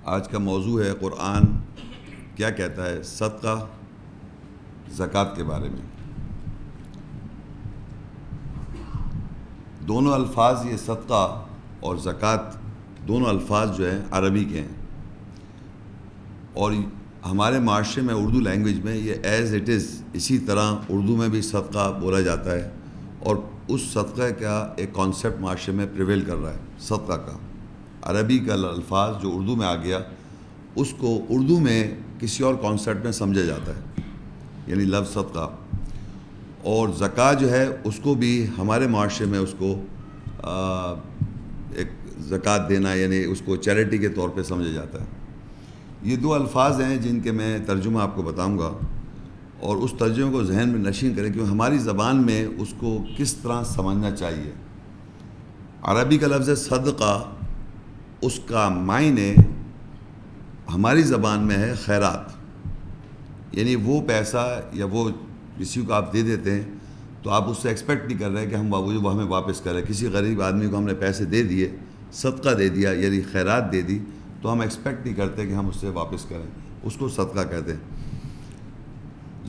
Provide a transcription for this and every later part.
آج کا موضوع ہے قرآن کیا کہتا ہے صدقہ زکوٰۃ کے بارے میں۔ دونوں الفاظ یہ صدقہ اور زکوٰۃ دونوں الفاظ جو ہیں عربی کے ہیں، اور ہمارے معاشرے میں اردو لینگویج میں یہ ایز اٹ از اسی طرح اردو میں بھی صدقہ بولا جاتا ہے، اور اس صدقہ کا ایک کانسیپٹ معاشرے میں پریویل کر رہا ہے۔ صدقہ کا عربی کا الفاظ جو اردو میں آ گیا اس کو اردو میں کسی اور کانسیپٹ میں سمجھا جاتا ہے، یعنی لفظ صدقہ۔ اور زکوٰۃ جو ہے اس کو بھی ہمارے معاشرے میں اس کو ایک زکوٰۃ دینا، یعنی اس کو چیریٹی کے طور پہ سمجھا جاتا ہے۔ یہ دو الفاظ ہیں جن کے میں ترجمہ آپ کو بتاؤں گا، اور اس ترجمے کو ذہن میں نشین کریں کہ ہماری زبان میں اس کو کس طرح سمجھنا چاہیے۔ عربی کا لفظ ہے صدقہ، اس کا معنی ہماری زبان میں ہے خیرات، یعنی وہ پیسہ یا وہ کسی کو آپ دے دیتے ہیں تو آپ اس سے ایکسپیکٹ نہیں کر رہے کہ وہ ہمیں واپس کرے۔ کسی غریب آدمی کو ہم نے پیسے دے دیے، صدقہ دے دیا یعنی خیرات دے دی، تو ہم ایکسپیکٹ نہیں کرتے کہ ہم اس سے واپس کریں، اس کو صدقہ کہتے ہیں۔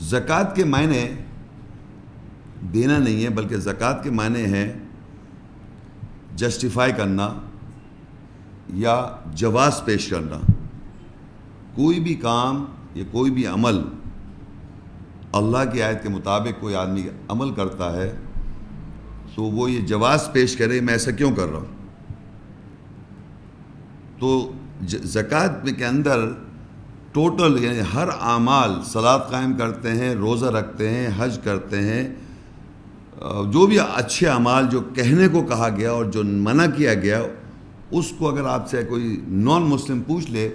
زکوٰۃ کے معنی دینا نہیں ہے، بلکہ زکوٰۃ کے معنی ہے جسٹیفائی کرنا یا جواز پیش کرنا۔ کوئی بھی کام یا کوئی بھی عمل اللہ کی آیت کے مطابق کوئی آدمی عمل کرتا ہے تو وہ یہ جواز پیش کرے میں ایسا کیوں کر رہا ہوں۔ تو زکوٰۃ کے اندر ٹوٹل یعنی ہر اعمال، صلاۃ قائم کرتے ہیں، روزہ رکھتے ہیں، حج کرتے ہیں، جو بھی اچھے اعمال جو کہنے کو کہا گیا اور جو منع کیا گیا، اس کو اگر آپ سے کوئی نان مسلم پوچھ لے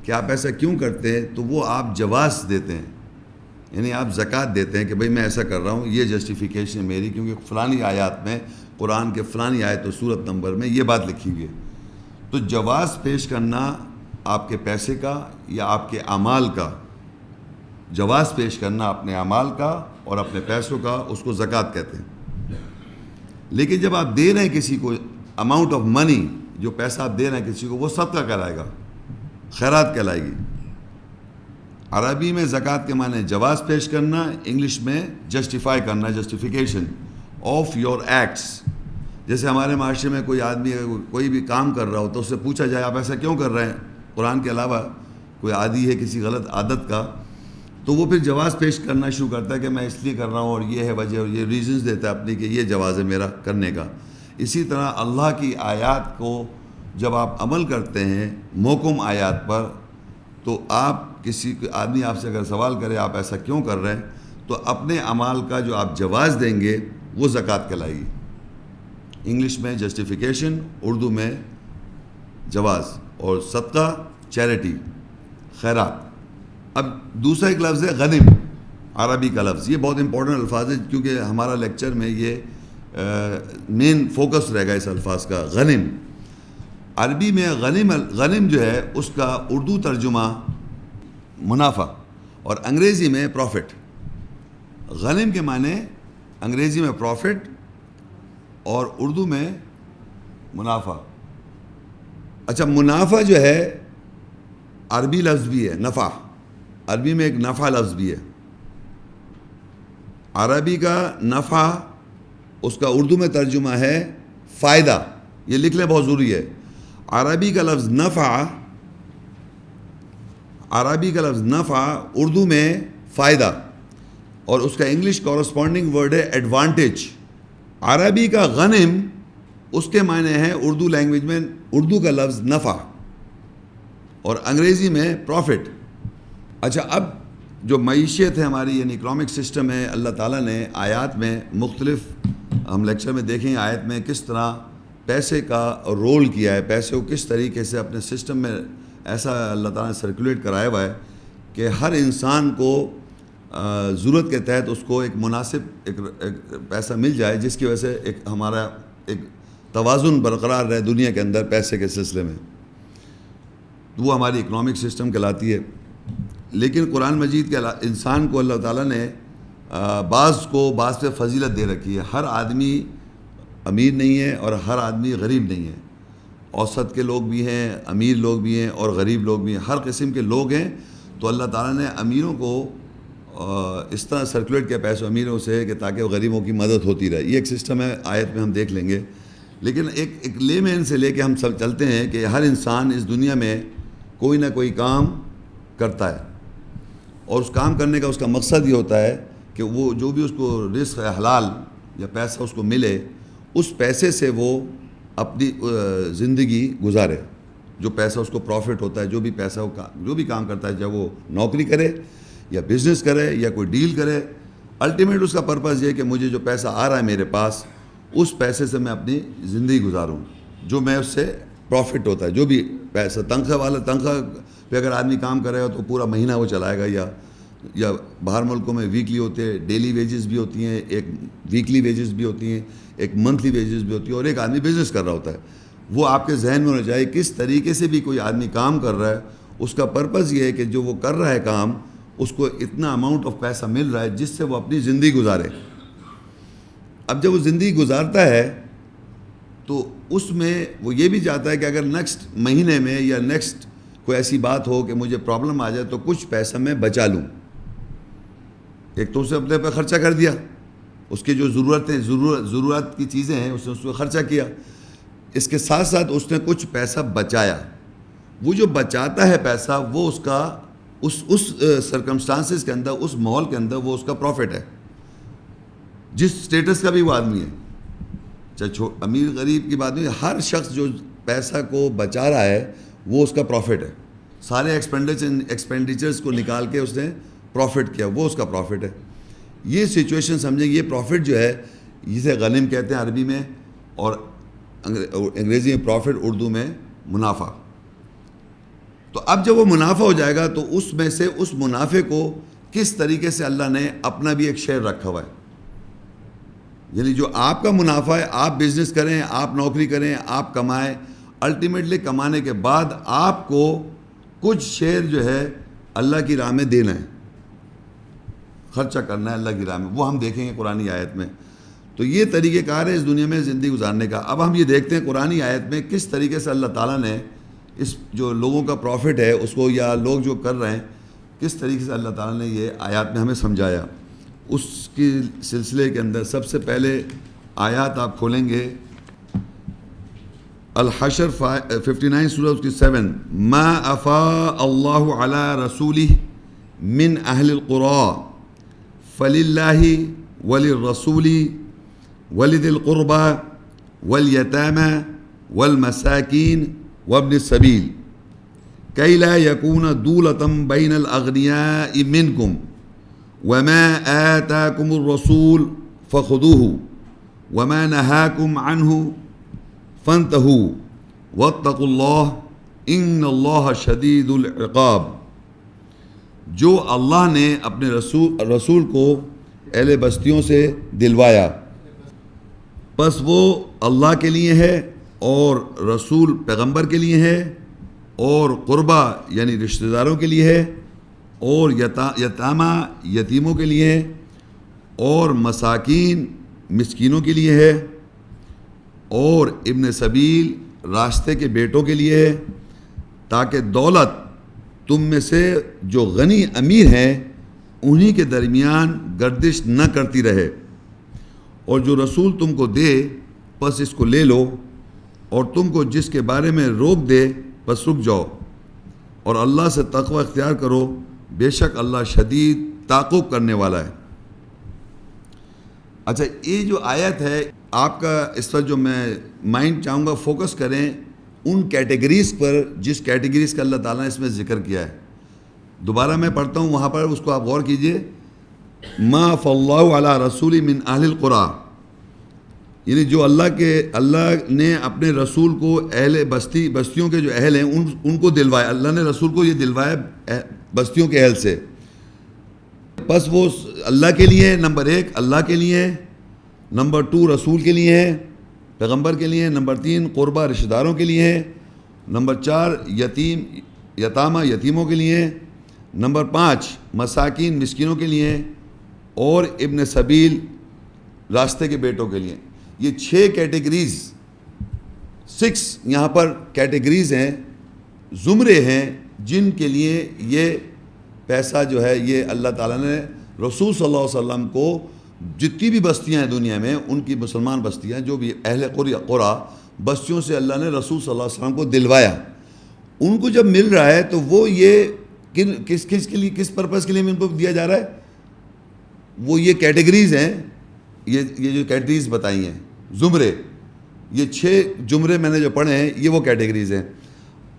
کہ آپ ایسا کیوں کرتے ہیں تو وہ آپ جواز دیتے ہیں، یعنی آپ زکوٰۃ دیتے ہیں کہ بھئی میں ایسا کر رہا ہوں، یہ جسٹیفیکیشن ہے میری، کیونکہ فلانی آیات میں، قرآن کے فلانی آیت و سورت نمبر میں یہ بات لکھی ہوئی ہے۔ تو جواز پیش کرنا آپ کے پیسے کا یا آپ کے اعمال کا، جواز پیش کرنا اپنے اعمال کا اور اپنے پیسوں کا، اس کو زکوٰۃ کہتے ہیں۔ لیکن جب آپ دے رہے ہیں کسی کو اماؤنٹ آف منی، جو پیسہ آپ دے رہے ہیں کسی کو، وہ صدقہ کہلائے گا، خیرات کہلائے گی۔ عربی میں زکوٰۃ کے معنی جواز پیش کرنا، انگلش میں جسٹیفائی کرنا، جسٹیفیکیشن آف یور ایکٹس۔ جیسے ہمارے معاشرے میں کوئی آدمی کوئی بھی کام کر رہا ہو تو اس سے پوچھا جائے آپ ایسا کیوں کر رہے ہیں، قرآن کے علاوہ کوئی عادی ہے کسی غلط عادت کا، تو وہ پھر جواز پیش کرنا شروع کرتا ہے کہ میں اس لیے کر رہا ہوں اور یہ ہے وجہ، اور یہ ریزنز دیتا ہے اپنی کہ یہ جواز ہے میرا کرنے کا۔ اسی طرح اللہ کی آیات کو جب آپ عمل کرتے ہیں محکم آیات پر، تو آپ کسی آدمی آپ سے اگر سوال کرے آپ ایسا کیوں کر رہے ہیں، تو اپنے اعمال کا جو آپ جواز دیں گے وہ زکوٰۃ کہلائے گی۔ انگلش میں جسٹیفیکیشن، اردو میں جواز، اور صدقہ چیریٹی، خیرات۔ اب دوسرا ایک لفظ ہے غنم، عربی کا لفظ، یہ بہت امپورٹنٹ الفاظ ہے کیونکہ ہمارا لیکچر میں یہ مین فوکس رہے گا اس الفاظ کا۔ غنم عربی میں غنم جو ہے اس کا اردو ترجمہ منافع، اور انگریزی میں پروفٹ۔ غنم کے معنی انگریزی میں پروفٹ اور اردو میں منافع۔ اچھا، منافع جو ہے عربی لفظ بھی ہے، نفع، عربی میں ایک نفع لفظ بھی ہے۔ عربی کا نفع اس کا اردو میں ترجمہ ہے فائدہ، یہ لکھ لیں، بہت ضروری ہے۔ عربی کا لفظ نفع اردو میں فائدہ، اور اس کا انگلش کورسپونڈنگ ورڈ ہے ایڈوانٹیج۔ عربی کا غنم اس کے معنی ہے اردو لینگویج میں، اردو کا لفظ نفع اور انگریزی میں پروفٹ۔ اچھا، اب جو معیشت ہے ہماری، یعنی اکنامک سسٹم ہے، اللہ تعالیٰ نے آیات میں مختلف، ہم لیکچر میں دیکھیں آیت میں کس طرح پیسے کا رول کیا ہے، پیسے کو کس طریقے سے اپنے سسٹم میں ایسا اللہ تعالیٰ نے سرکولیٹ کرایا ہوا ہے کہ ہر انسان کو ضرورت کے تحت اس کو ایک مناسب ایک پیسہ مل جائے، جس کی وجہ سے ایک ہمارا ایک توازن برقرار رہے دنیا کے اندر پیسے کے سلسلے میں، وہ ہماری اکنامک سسٹم کہلاتی ہے۔ لیکن قرآن مجید کے انسان کو اللہ تعالیٰ نے بعض پہ فضیلت دے رکھی ہے۔ ہر آدمی امیر نہیں ہے اور ہر آدمی غریب نہیں ہے۔ اوسط کے لوگ بھی ہیں، امیر لوگ بھی ہیں اور غریب لوگ بھی ہیں، ہر قسم کے لوگ ہیں. تو اللہ تعالیٰ نے امیروں کو اس طرح سرکولیٹ کیا پیسوں امیروں سے کہ تاکہ وہ غریبوں کی مدد ہوتی رہے. یہ ایک سسٹم ہے، آیت میں ہم دیکھ لیں گے. لیکن ایک لے مین سے لے کے ہم سب چلتے ہیں کہ ہر انسان اس دنیا میں کوئی نہ کوئی کام کرتا ہے، اور اس کام کرنے کا اس کا مقصد یہ ہوتا ہے کہ وہ جو بھی اس کو رزق ہے حلال یا پیسہ اس کو ملے، اس پیسے سے وہ اپنی زندگی گزارے. جو پیسہ اس کو پروفٹ ہوتا ہے، جو بھی پیسہ وہ جو بھی کام کرتا ہے، چاہے وہ نوکری کرے یا بزنس کرے یا کوئی ڈیل کرے، الٹیمیٹ اس کا پرپز یہ ہے کہ مجھے جو پیسہ آ رہا ہے میرے پاس، اس پیسے سے میں اپنی زندگی گزاروں، جو میں اس سے پروفٹ ہوتا ہے. جو بھی پیسہ تنخواہ پہ اگر آدمی کام کر رہا ہو تو پورا مہینہ وہ چلائے گا، یا باہر ملکوں میں ویکلی ہوتے ہیں، ڈیلی ویجز بھی ہوتی ہیں، ایک ویکلی ویجز بھی ہوتی ہیں، ایک منتھلی ویجز بھی ہوتی ہیں، اور ایک آدمی بزنس کر رہا ہوتا ہے. وہ آپ کے ذہن میں ہونا چاہیے کس طریقے سے بھی کوئی آدمی کام کر رہا ہے، اس کا پرپز یہ ہے کہ جو وہ کر رہا ہے کام، اس کو اتنا اماؤنٹ آف پیسہ مل رہا ہے جس سے وہ اپنی زندگی گزارے. اب جب وہ زندگی گزارتا ہے تو اس میں وہ یہ بھی چاہتا ہے کہ اگر نیکسٹ مہینے میں یا نیکسٹ کوئی ایسی بات ہو کہ مجھے پرابلم آ جائے تو کچھ پیسہ میں بچا لوں. ایک تو اسے اپنے پہ خرچہ کر دیا، اس کی جو ضرورت کی چیزیں ہیں اس نے اس پہ خرچہ کیا، اس کے ساتھ ساتھ اس نے کچھ پیسہ بچایا. وہ جو بچاتا ہے پیسہ، وہ اس کا اس سرکمسٹانسز کے اندر، اس ماحول کے اندر وہ اس کا پروفٹ ہے، جس سٹیٹس کا بھی وہ آدمی ہے. چاہے امیر غریب کی بات نہیں، ہر شخص جو پیسہ کو بچا رہا ہے وہ اس کا پروفٹ ہے. سارے ایکسپینڈیچرز کو نکال کے اس نے پروفٹ کیا، وہ اس کا پروفٹ ہے. یہ سچویشن سمجھیں، یہ پروفٹ جو ہے جسے غنم کہتے ہیں عربی میں، اور انگریزی میں پروفٹ، اردو میں منافع. تو اب جب وہ منافع ہو جائے گا تو اس میں سے اس منافع کو کس طریقے سے اللہ نے اپنا بھی ایک شیئر رکھا ہوا ہے. یعنی جو آپ کا منافع ہے، آپ بزنس کریں، آپ نوکری کریں، آپ کمائیں، الٹیمیٹلی کمانے کے بعد آپ کو کچھ شیئر جو ہے اللہ کی راہ میں دینا ہے، خرچہ کرنا ہے اللہ کی راہ میں. وہ ہم دیکھیں گے قرآنی آیت میں. تو یہ طریقہ کار ہے اس دنیا میں زندگی گزارنے کا. اب ہم یہ دیکھتے ہیں قرآنی آیت میں کس طریقے سے اللہ تعالیٰ نے اس جو لوگوں کا پروفٹ ہے اس کو، یا لوگ جو کر رہے ہیں، کس طریقے سے اللہ تعالیٰ نے یہ آیات میں ہمیں سمجھایا. اس کی سلسلے کے اندر سب سے پہلے آیات آپ کھولیں گے الحشر 59 سورہ اس کی 7. ما افاء اللہ علی رسولہ من اہل القرى فللہ وللرسول ولذی القربى والیتامى والمساکین وابن السبیل کی لا یکون دولة بین الاغنیاء منکم وما آتاکم الرسول فخذوه وما نہاکم عنہ فانتہوا واتقوا اللہ ان اللہ شدید العقاب. جو اللہ نے اپنے رسول کو اہل بستیوں سے دلوایا، پس وہ اللہ کے لیے ہے اور رسول پیغمبر کے لیے ہے، اور قربا یعنی رشتہ داروں کے لیے ہے، اور یتامہ یتیموں کے لیے ہے، اور مساکین مسکینوں کے لیے ہے، اور ابن سبیل راستے کے بیٹوں کے لیے ہے، تاکہ دولت تم میں سے جو غنی امیر ہیں انہی کے درمیان گردش نہ کرتی رہے، اور جو رسول تم کو دے پس اس کو لے لو، اور تم کو جس کے بارے میں روک دے پس رک جاؤ، اور اللہ سے تقوی اختیار کرو، بے شک اللہ شدید تعاقب کرنے والا ہے. اچھا، یہ جو آیت ہے آپ کا، اس پر جو میں مائنڈ چاہوں گا فوکس کریں ان کیٹیگریز پر جس کیٹیگریز کا اللہ تعالیٰ نے اس میں ذکر کیا ہے. دوبارہ میں پڑھتا ہوں، وہاں پر اس کو آپ غور کیجئے. ما فاللہ علی رسول من اہل القرى، یعنی جو اللہ نے اپنے رسول کو اہل بستیوں کے جو اہل ہیں ان کو دلوایا. اللہ نے رسول کو یہ دلوایا بستیوں کے اہل سے. پس وہ اللہ کے لیے، نمبر 1 اللہ کے لیے، نمبر 2 رسول کے لیے ہے، پیغمبر کے لیے، نمبر 3 قربا رشتہ داروں کے لیے ہے، نمبر 4 یتامہ یتیموں کے لیے، نمبر 5 مساکین مسکینوں کے لیے، اور ابن سبیل راستے کے بیٹوں کے لیے. یہ 6 کیٹیگریز 6 یہاں پر کیٹیگریز ہیں، زمرے ہیں جن کے لیے یہ پیسہ جو ہے یہ اللہ تعالیٰ نے رسول صلی اللہ علیہ وسلم کو جتنی بھی بستیاں ہیں دنیا میں، ان کی مسلمان بستیاں جو بھی اہل قرا بستیوں سے اللہ نے رسول صلی اللہ علیہ وسلم کو دلوایا، ان کو جب مل رہا ہے تو وہ یہ کس کے لیے، کس پرپس کے لیے ان کو دیا جا رہا ہے؟ وہ یہ کیٹیگریز ہیں، یہ جو کیٹیگریز بتائی ہیں زمرے، یہ 6 زمرے میں نے جو پڑھے ہیں یہ وہ کیٹیگریز ہیں۔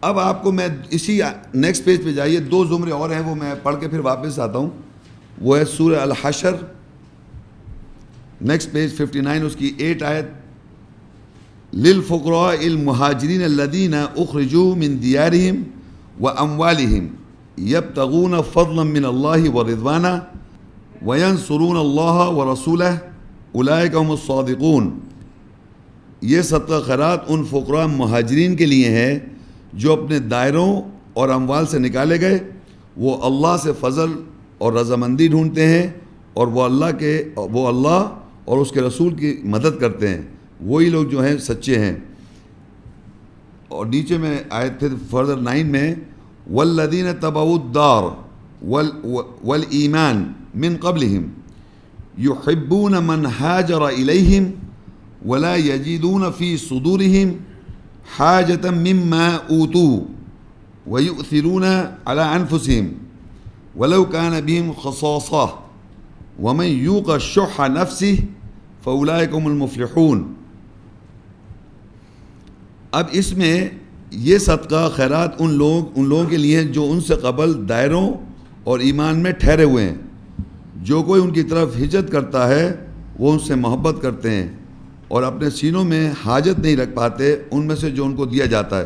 اب آپ کو میں اسی نیکسٹ پیج پہ جائیے، 2 زمرے اور ہیں وہ میں پڑھ کے پھر واپس آتا ہوں۔ وہ ہے سورہ الحشر، نیکسٹ پیج 59، اس کی 8 آیت، للفقراء المہاجرین الذین اخرجوا من دیارہم واموالہم یبتغون فضلا من اللہ ورضوانا وینصرون اللہ ورسولہ اولئک هم الصادقون۔ یہ صدقہ خیرات ان فقراء مہاجرین کے لیے ہے جو اپنے دائروں اور اموال سے نکالے گئے، وہ اللہ سے فضل اور رضامندی ڈھونڈتے ہیں، اور وہ اللہ اور اس کے رسول کی مدد کرتے ہیں، وہی لوگ جو ہیں سچے ہیں۔ اور نیچے میں آیت پھر فردر 9 میں، والذین تبعوا الدار والایمان من قبلہم یحبون من ہاجر الیہم ولا یجدون فی صدورہم حاجة مما اوتوا ویؤثرون علی انفسہم ولو کان بہم خصاصہ ومن یوق شح نفسہ فاولئک هم المفلحون۔ اب اس میں یہ صدقہ خیرات ان لوگوں کے لیے جو ان سے قبل دائروں اور ایمان میں ٹھہرے ہوئے ہیں، جو کوئی ان کی طرف ہجرت کرتا ہے وہ ان سے محبت کرتے ہیں اور اپنے سینوں میں حاجت نہیں رکھ پاتے ان میں سے جو ان کو دیا جاتا ہے،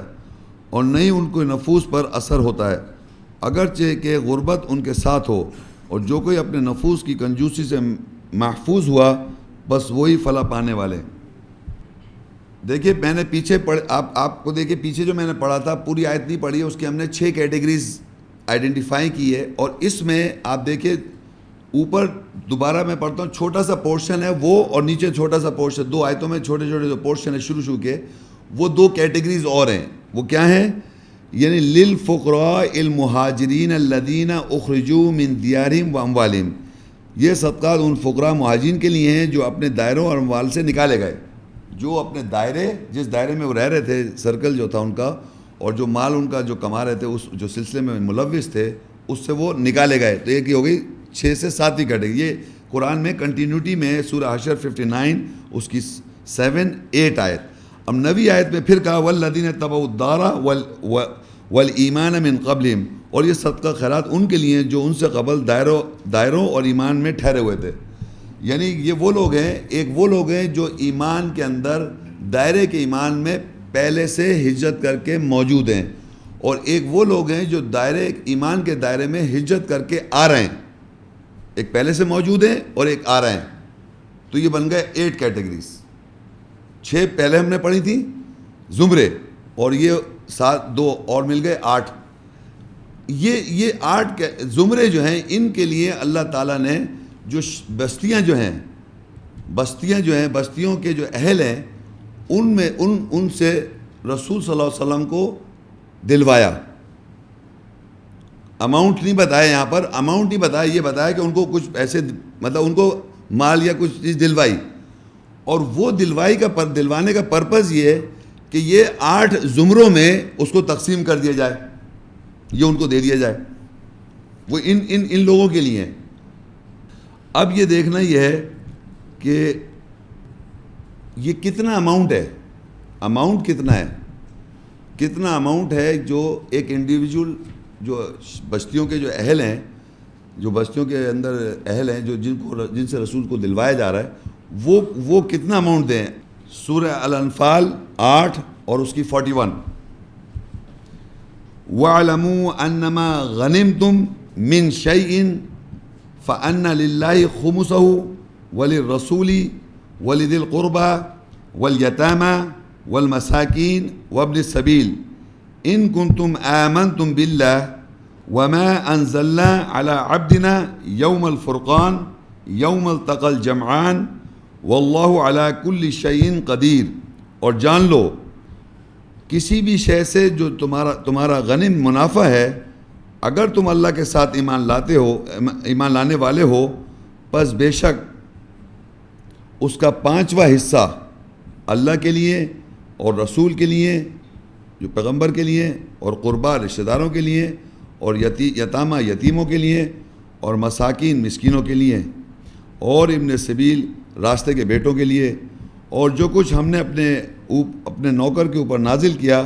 اور نہیں ان کو نفوس پر اثر ہوتا ہے اگرچہ کہ غربت ان کے ساتھ ہو، اور جو کوئی اپنے نفوس کی کنجوسی سے محفوظ ہوا بس وہی فلاح پانے والے۔ دیکھیے میں نے پیچھے آپ کو دیکھیے پیچھے جو میں نے پڑھا تھا، پوری آیت نہیں پڑھی ہے، اس کی ہم نے 6 کیٹیگریز آئیڈینٹیفائی کی ہے، اور اس میں آپ دیکھیے اوپر دوبارہ میں پڑھتا ہوں، چھوٹا سا پورشن ہے وہ، اور نیچے چھوٹا سا پورشن، 2 آیتوں میں چھوٹے چھوٹے جو پورشن ہے شروع کے، وہ 2 کیٹیگریز اور ہیں۔ وہ کیا ہیں؟ یعنی للفقراء المہاجرین الذین اخرجوا من دیارہم واموالہم، یہ صدقات ان فقراء مہاجرین کے لیے ہیں جو اپنے دائروں اور اموال سے نکالے گئے، جو اپنے جس دائرے میں وہ رہ رہے تھے، سرکل جو تھا ان کا، اور جو مال ان کا جو کما رہے تھے، اس جو سلسلے میں ملوث تھے، اس سے وہ نکالے گئے۔ تو ایک ہی ہو گئی 6 سے 7 کیٹیگری۔ یہ قرآن میں کنٹینیوٹی میں سورہ حشر 59 اس کی 7-8 آیت۔ اب 9ویں آیت میں پھر کہا والذین تبعوا الدار والایمان من قبلہم، اور یہ صدقہ خیرات ان کے لیے جو ان سے قبل دائروں اور ایمان میں ٹھہرے ہوئے تھے۔ یعنی یہ وہ لوگ ہیں، ایک وہ لوگ ہیں جو ایمان کے اندر دائرے کے ایمان میں پہلے سے ہجرت کر کے موجود ہیں، اور ایک وہ لوگ ہیں جو ایمان کے دائرے میں ہجرت کر کے آ رہے ہیں، ایک پہلے سے موجود ہیں اور ایک آ رہے ہیں۔ تو یہ بن گئے 8 کیٹیگریز۔ 6 پہلے ہم نے پڑھی تھی زمرے، اور یہ 2 اور مل گئے 8۔ یہ 8 زمرے جو ہیں ان کے لیے اللہ تعالیٰ نے جو بستیاں جو ہیں بستیوں کے جو اہل ہیں ان سے رسول صلی اللہ علیہ وسلم کو دلوایا۔ اماؤنٹ نہیں بتایا، یہاں پر اماؤنٹ نہیں بتایا، یہ بتایا کہ ان کو کچھ پیسے، مطلب ان کو مال یا کچھ چیز دلوائی، اور وہ دلوانے کا پرپز یہ ہے کہ یہ 8 زمروں میں اس کو تقسیم کر دیا جائے، یہ ان کو دے دیا جائے، وہ ان لوگوں کے لیے ہیں۔ اب یہ دیکھنا یہ ہے کہ یہ کتنا اماؤنٹ ہے، اماؤنٹ کتنا اماؤنٹ ہے جو ایک انڈیویجول جو بستیوں کے جو اہل ہیں، جو بستیوں کے اندر اہل ہیں، جو جن سے رسول کو دلوایا جا رہا ہے، وہ کتنا اماؤنٹ دیں۔ سورہ الانفال 8 اور اس کی 41، وَاعْلَمُوا أَنَّمَا غَنِمْتُم مِّن شَيْءٍ فَأَنَّ لِلَّهِ خُمُسَهُ وَلِلرَّسُولِ وَلِذِي الْقُرْبَى وَالْيَتَامَى وَالْمَسَاكِينِ وَابْنِ السَّبِيلِ إِن كُنتُمْ آمَنْتُمْ بِاللَّهِ وَمَا أَنزَلْنَا عَلَى عَبْدِنَا يَوْمَ الْفُرْقَانِ يَوْمَ الْتَقَى الْجَمْعَانِ وَاللَّهُ عَلَى كُلِّ شَيْءٍ قَدِيرٌ۔ اور جان لو کسی بھی شے سے جو تمہارا غنم منافع ہے، اگر تم اللہ کے ساتھ ایمان لانے والے ہو، پس بے شک اس کا 5واں حصہ اللہ کے لیے اور رسول کے لیے جو پیغمبر کے لیے، اور قربا رشتہ داروں کے لیے، اور یتامہ یتیموں کے لیے، اور مساکین مسکینوں کے لیے، اور ابن سبیل راستے کے بیٹوں کے لیے، اور جو کچھ ہم نے اپنے نوکر کے اوپر نازل کیا،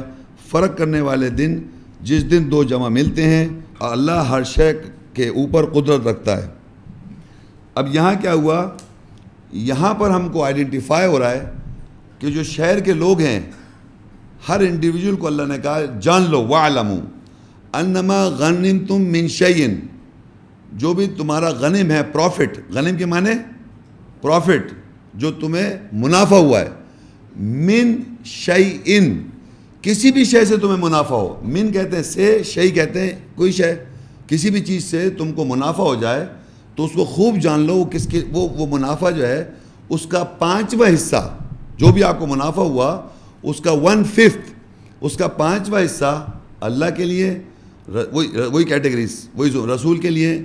فرق کرنے والے دن جس دن دو جمع ملتے ہیں، اور اللہ ہر شے کے اوپر قدرت رکھتا ہے۔ اب یہاں کیا ہوا؟ یہاں پر ہم کو آئیڈینٹیفائی ہو رہا ہے کہ جو شہر کے لوگ ہیں، ہر انڈیویجول کو اللہ نے کہا جان لو وَاعْلَمُوا أَنَّمَا غَنِمْتُم مِّن شَيْءٍ، جو بھی تمہارا غنم ہے، پروفٹ، غنم کے معنی پروفٹ، جو تمہیں منافع ہوا ہے، من شیئن، کسی بھی شے سے تمہیں منافع ہو، من کہتے ہیں سے، شیء کہتے ہیں کوئی شے، کسی بھی چیز سے تم کو منافع ہو جائے تو اس کو خوب جان لو، وہ منافع جو ہے اس کا 5واں حصہ، جو بھی آپ کو منافع ہوا اس کا 1/5، اس کا 5واں حصہ اللہ کے لیے، وہی کیٹیگریز، وہی رسول کے لیے،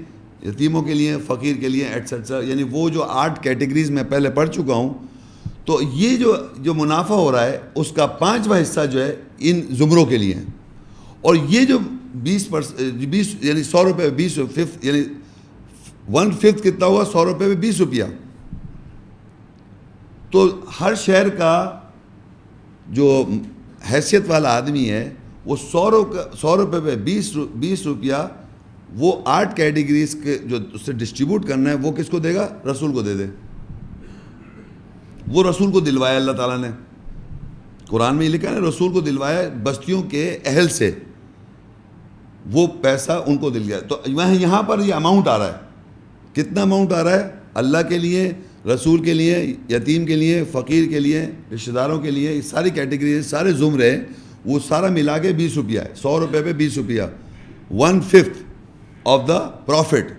یتیموں کے لیے، فقیر کے لیے، ایٹسیٹرا، یعنی وہ جو 8 کیٹیگریز میں پہلے پڑھ چکا ہوں۔ تو یہ جو منافع ہو رہا ہے اس کا 5واں حصہ جو ہے ان زمروں کے لیے ہے، اور یہ جو 20 یعنی 100 روپے 20 یعنی 1/5 کتنا ہوا؟ 100 روپے میں 20 روپیہ۔ تو ہر شہر کا جو حیثیت والا آدمی ہے وہ 100 روپے پہ 20 روپیہ وہ 8 کیٹیگریز کے جو اس سے ڈسٹریبیوٹ کرنا ہے، وہ کس کو دے گا؟ رسول کو دے دے۔ وہ رسول کو دلوایا اللہ تعالیٰ نے، قرآن میں یہ لکھا ہے، رسول کو دلوایا بستیوں کے اہل سے، وہ پیسہ ان کو دل گیا۔ تو یہاں پر یہ اماؤنٹ آ رہا ہے، کتنا اماؤنٹ آ رہا ہے؟ اللہ کے لیے، رسول کے لیے، یتیم کے لیے، فقیر کے لیے، رشتہ داروں کے لیے، یہ ساری کیٹیگریز، سارے زمرے، وہ سارا ملا کے 20 روپیہ ہے، 100 روپے پہ 20 روپیہ، 1/5 آف دا پروفٹ۔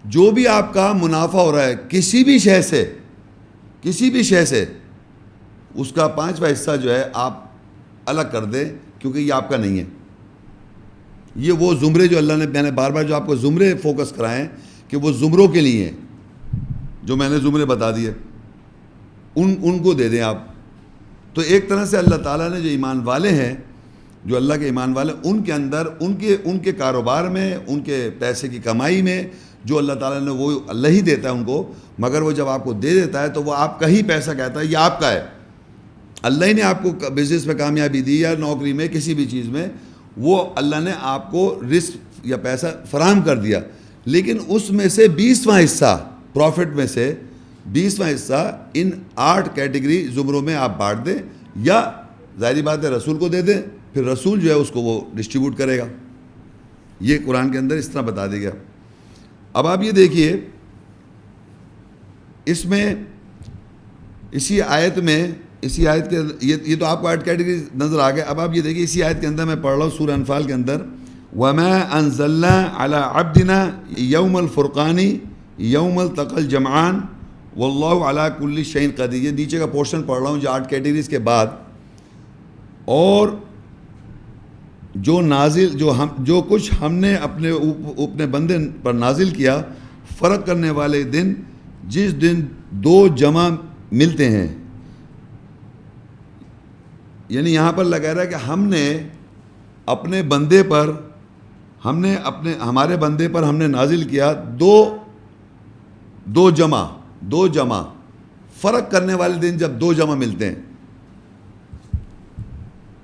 جو بھی آپ کا منافع ہو رہا ہے کسی بھی شے سے، اس کا 5واں حصہ جو ہے آپ الگ کر دیں، کیونکہ یہ آپ کا نہیں ہے۔ یہ وہ زمرے جو اللہ نے، میں نے بار بار جو آپ کو زمرے فوکس کرائے ہیں کہ وہ زمروں کے لیے ہیں، جو میں نے زمرے بتا دیے، ان کو دے دیں آپ۔ تو ایک طرح سے اللہ تعالیٰ نے جو ایمان والے ہیں، جو اللہ کے ایمان والے، ان کے اندر ان کے کاروبار میں، ان کے پیسے کی کمائی میں جو اللہ تعالیٰ نے، وہ اللہ ہی دیتا ہے ان کو، مگر وہ جب آپ کو دے دیتا ہے تو وہ آپ کا ہی پیسہ کہتا ہے، یہ آپ کا ہے۔ اللہ ہی نے آپ کو بزنس میں کامیابی دی یا نوکری میں، کسی بھی چیز میں، وہ اللہ نے آپ کو رزق یا پیسہ فراہم کر دیا، لیکن اس میں سے 20واں حصہ، پروفٹ میں سے 20واں حصہ ان 8 کیٹیگری زمروں میں آپ بانٹ دیں، یا ظاہری بات ہے رسول کو دے دیں، پھر رسول جو ہے اس کو وہ ڈسٹریبیوٹ کرے گا۔ یہ قرآن کے اندر اس طرح بتا دیا گیا۔ اب آپ یہ دیکھیے، اس میں اسی آیت کے یہ تو آپ کو 8 کیٹیگری نظر آ گئے۔ اب آپ یہ دیکھیے، اسی آیت کے اندر میں پڑھ رہا ہوں سورہ انفال کے اندر، وَمَا أَنزَلْنَا عَلَىٰ عَبْدِنَا يَوْمَ الْفُرْقَانِ يَوْمَ الْتَقَى الْجَمْعَانِ وَاللَّهُ عَلَىٰ كُلِّ شَيْءٍ قَدِيرٌ۔ یہ نیچے کا پورشن پڑھ رہا ہوں جو 8 کیٹیگریز کے بعد، اور جو کچھ ہم نے اپنے بندے پر نازل کیا، فرق کرنے والے دن جس دن 2 جمع ملتے ہیں، یعنی یہاں پر لگا رہا ہے کہ ہم نے اپنے بندے پر، ہمارے بندے پر ہم نے نازل کیا دو جمع، فرق کرنے والے دن جب 2 جمع ملتے ہیں،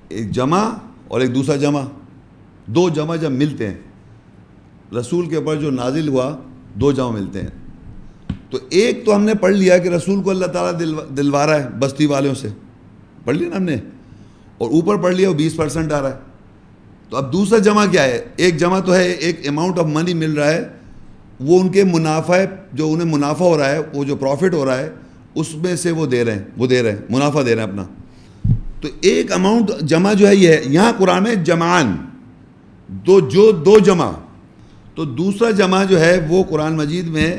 ایک جمع اور ایک دوسرا جمع، 2 جمع جب ملتے ہیں، رسول کے اوپر جو نازل ہوا 2 جمع ملتے ہیں۔ تو ایک تو ہم نے پڑھ لیا کہ رسول کو اللہ تعالیٰ دلوا رہا ہے بستی والوں سے، پڑھ لیا نا ہم نے، اور اوپر پڑھ لیا وہ 20% آ رہا ہے۔ تو اب دوسرا جمع کیا ہے؟ ایک جمع تو ہے، ایک اماؤنٹ آف منی مل رہا ہے، وہ ان کے منافع، جو انہیں منافع ہو رہا ہے، وہ جو پروفٹ ہو رہا ہے اس میں سے وہ دے رہے ہیں، منافع دے رہے ہیں اپنا۔ تو ایک اماؤنٹ جمع جو ہے یہ ہے، یہاں قرآن میں جمعان، دو جمع۔ تو دوسرا جمع جو ہے وہ قرآن مجید میں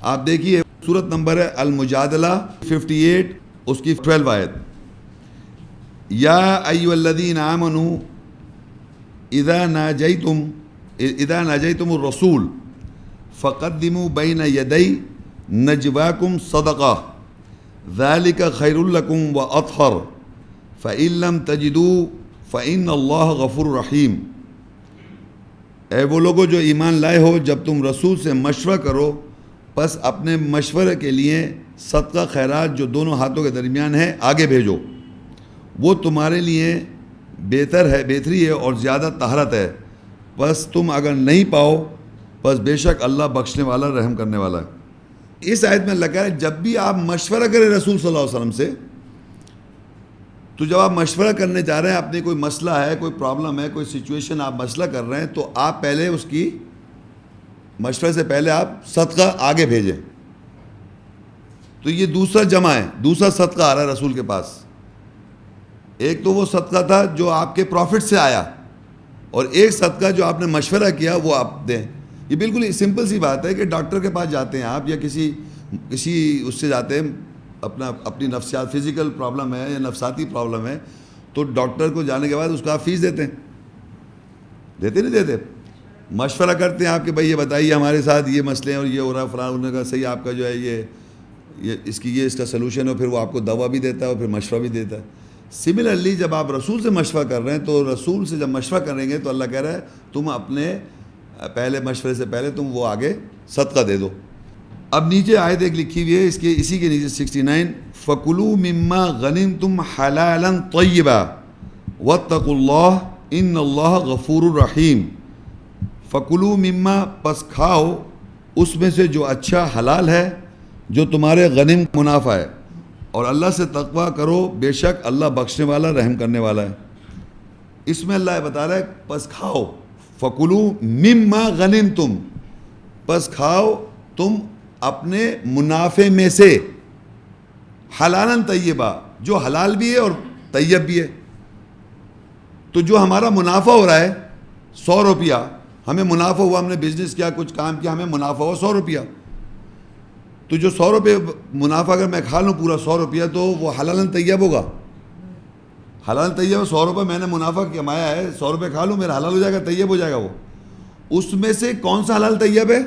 آپ دیکھیے، سورت نمبر ہے المجادلہ 58، اس کی 12 آیت، یا ایھا الذین آمنوا اذا ناجیتم الرسول فقدموا بین یدی نجواکم صدقہ ذلک خیر لکم واطہر فإن لم تجدوا فإن اللہ غفور رحیم. اے وہ لوگوں جو ایمان لائے ہو، جب تم رسول سے مشورہ کرو پس اپنے مشورے کے لیے صدقہ خیرات جو دونوں ہاتھوں کے درمیان ہے آگے بھیجو، وہ تمہارے لیے بہتری ہے اور زیادہ طہارت ہے. بس تم اگر نہیں پاؤ بس بے شک اللہ بخشنے والا رحم کرنے والا ہے. اس آیت میں اللہ کہہ رہا ہے جب بھی آپ مشورہ کریں رسول صلی اللہ علیہ وسلم سے، تو جب آپ مشورہ کرنے جا رہے ہیں، اپنے کوئی مسئلہ ہے، کوئی پرابلم ہے، کوئی سچویشن آپ مسئلہ کر رہے ہیں، تو آپ پہلے اس کی مشورے سے پہلے آپ صدقہ آگے بھیجیں. تو یہ دوسرا جمع ہے، دوسرا صدقہ آ رہا ہے رسول کے پاس. ایک تو وہ صدقہ تھا جو آپ کے پروفٹ سے آیا، اور ایک صدقہ جو آپ نے مشورہ کیا وہ آپ دیں. یہ بالکل سمپل سی بات ہے کہ ڈاکٹر کے پاس جاتے ہیں آپ، یا کسی اس سے جاتے ہیں، اپنی نفسیات فزیکل پرابلم ہے یا نفساتی پرابلم ہے، تو ڈاکٹر کو جانے کے بعد اس کا آپ فیس دیتے ہیں، نہیں دیتے؟ مشورہ کرتے ہیں آپ کہ بھائی یہ بتائیے ہمارے ساتھ یہ مسئلے ہیں اور یہ ہو رہا ہے فلاں. انہوں نے کہا صحیح، آپ کا جو ہے یہ اس کا سلوشن ہے، پھر وہ آپ کو دوا بھی دیتا ہے اور پھر مشورہ بھی دیتا ہے. سملرلی جب آپ رسول سے مشورہ کر رہے ہیں تو رسول سے جب مشورہ کریں گے تو اللہ کہہ رہا ہے تم اپنے پہلے مشورے سے پہلے تم وہ آگے صدقہ دے دو. اب نیچے آیت ایک لکھی ہوئی ہے، اسی کے نیچے 69 فَكُلُوا مِمَّا غَنِمْتُمْ حَلَالًا طَيِّبًا وَاتَّقُوا اللَّهَ إِنَّ اللَّهَ غَفُورٌ رَحِيمٌ. فَكُلُوا مِمَّا پس کھاؤ اس میں سے جو اچھا حلال ہے، جو تمہارے غنم منافع ہے، اور اللہ سے تقویٰ کرو، بے شک اللہ بخشنے والا رحم کرنے والا ہے. اس میں اللہ بتا رہا ہے پس کھاؤ، فَكُلُوا مِمَّا غَنِمْتُمْ، پس کھاؤ تم اپنے منافع میں سے، حلالً طیبہ، جو حلال بھی ہے اور طیب بھی ہے. تو جو ہمارا منافع ہو رہا ہے 100 روپیہ، ہمیں منافع ہوا، ہم نے بزنس کیا، کچھ کام کیا، ہمیں منافع ہوا 100 روپیہ، تو جو 100 روپے منافع اگر میں کھا لوں پورا 100 روپیہ تو وہ حلال طیب ہوگا. حلال طیب 100 روپے میں نے منافع کمایا ہے، 100 روپے کھا لوں میرا حلال ہو جائے گا، طیب ہو جائے گا. وہ اس میں سے کون سا حلال طیب ہے؟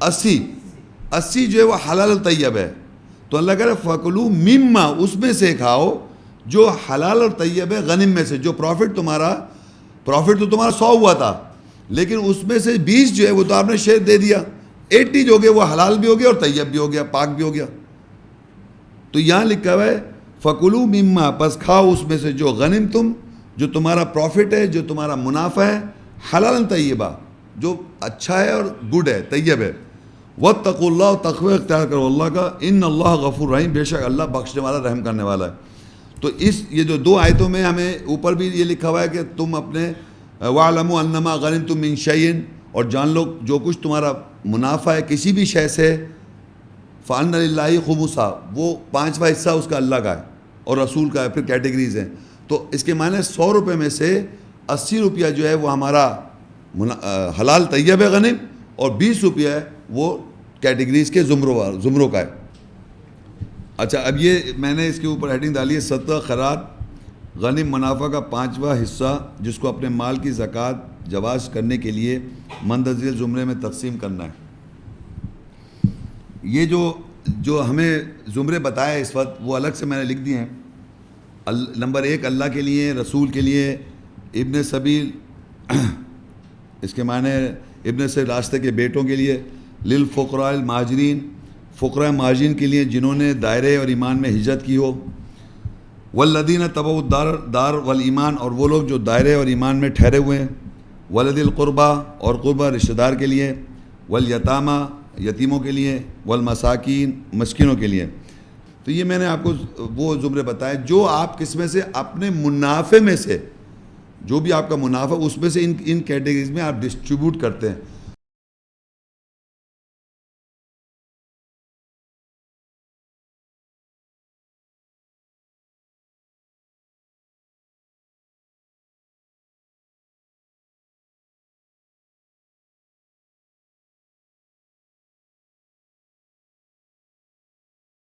80 جو ہے وہ حلال طیب ہے. تو اللہ کہہ رہا ہے فَكُلُوا مِمَّا، اس میں سے کھاؤ جو حلال اور طیب ہے، غنم میں سے. جو پروفٹ تو تمہارا 100 ہوا تھا، لیکن اس میں سے 20 جو ہے وہ تو آپ نے شیئر دے دیا، 80 جو گئے وہ حلال بھی ہو گیا اور طیب بھی ہو گیا، پاک بھی ہو گیا. تو یہاں لکھا ہوا ہے فَكُلُوا مِمَّا، پس کھاؤ اس میں سے جو غنم تم، جو تمہارا پروفٹ ہے، جو تمہارا منافع ہے، حلال طیبہ، جو اچھا ہے اور گڈ ہے، طیب ہے. وَاتَّقُوا اللَّهَ، تقوی اختیار کرو اللہ کا. اِنَّ اللَّهَ غَفُورٌ رَحِيمٌ، بے شک اللہ بخشنے والا رحم کرنے والا ہے. تو یہ جو دو آیتوں میں ہمیں اوپر بھی یہ لکھا ہوا ہے کہ تم اپنے وَاعْلَمُوا أَنَّمَا غَنِمْتُم مِّن شَيْءٍ، اور جان لو جو کچھ تمہارا منافع ہے کسی بھی شے سے، فَأَنَّ لِلَّهِ خُمُسَهُ، وہ 5واں حصہ اس کا اللہ کا ہے اور رسول کا ہے. پھر کیٹیگریز ہیں، تو اس کے معنی 100 روپے میں سے 80 روپیہ جو ہے وہ ہمارا حلال طیب ہے غنم، اور 20 روپیہ ہے وہ کیٹیگریز کے زمروں کا ہے. اچھا، اب یہ میں نے اس کے اوپر ہیڈنگ ڈالی ہے صدقہ خیرات غنم منافع کا 5واں حصہ، جس کو اپنے مال کی زکوٰۃ جواز کرنے کے لیے مندرجہ زمرے میں تقسیم کرنا ہے. یہ جو ہمیں زمرے بتائے اس وقت وہ الگ سے میں نے لکھ دیے ہیں. نمبر 1 اللہ کے لیے، رسول کے لیے، ابن سبیل، اس کے معنی ابن سے راستے کے بیٹوں کے لیے، للفقراء المہاجرین، فقراء مہاجرین کے لیے جنہوں نے دائرے اور ایمان میں ہجرت کی ہو، والذین تبعوا الدار والایمان، اور وہ لوگ جو دائرے اور ایمان میں ٹھہرے ہوئے ہیں، ولذی القربہ، اور قربہ رشتہ دار کے لیے، والیتامى، یتیموں کے لیے، والمساکین، مسکینوں کے لیے. تو یہ میں نے آپ کو وہ زمرے بتائے جو آپ کس میں سے اپنے منافع میں سے، جو بھی آپ کا منافع اس میں سے ان کیٹیگریز میں آپ ڈسٹریبیوٹ کرتے ہیں.